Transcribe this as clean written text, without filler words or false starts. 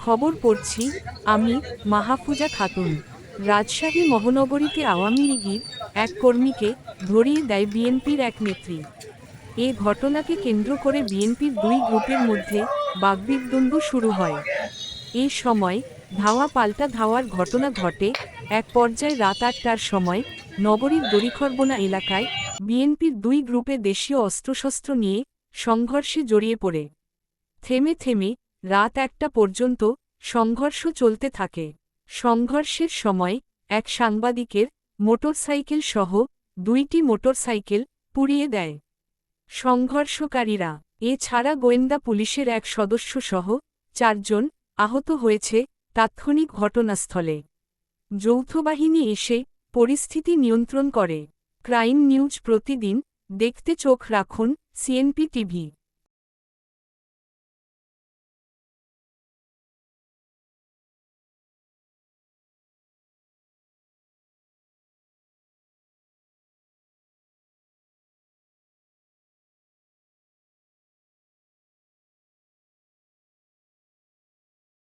খবর পড়ছি আমি মাহফুজা খাতুন। রাজশাহী মহানগরীতে আওয়ামী লীগের এক কর্মীকে ধরিয়ে দেয় বিএনপির এক নেত্রী। এ ঘটনাকে কেন্দ্র করে বিএনপির দুই গ্রুপের মধ্যে বাগবিতণ্ডা শুরু হয়। এ সময় ধাওয়া পাল্টা ধাওয়ার ঘটনা ঘটে। এক পর্যায়ে রাত ৮টার সময় নগরীর দড়িখরবোনা এলাকায় বিএনপির দুই গ্রুপে দেশীয় অস্ত্রশস্ত্র নিয়ে সংঘর্ষে জড়িয়ে পড়ে। থেমে থেমে রাত ১টা পর্যন্ত সংঘর্ষ চলতে থাকে। সংঘর্ষের সময় এক সাংবাদিকের মোটরসাইকেল সহ ২টি মোটরসাইকেল পুড়িয়ে দেয় সংঘর্ষকারীরা। এছাড়া গোয়েন্দা পুলিশের এক সদস্য সহ ৪ জন আহত হয়েছে তাৎক্ষণিক ঘটনাস্থলে। যৌথবাহিনী এসে পরিস্থিতি নিয়ন্ত্রণ করে। ক্রাইম নিউজ প্রতিদিন দেখতে চোখ রাখুন সিএনপি টিভি।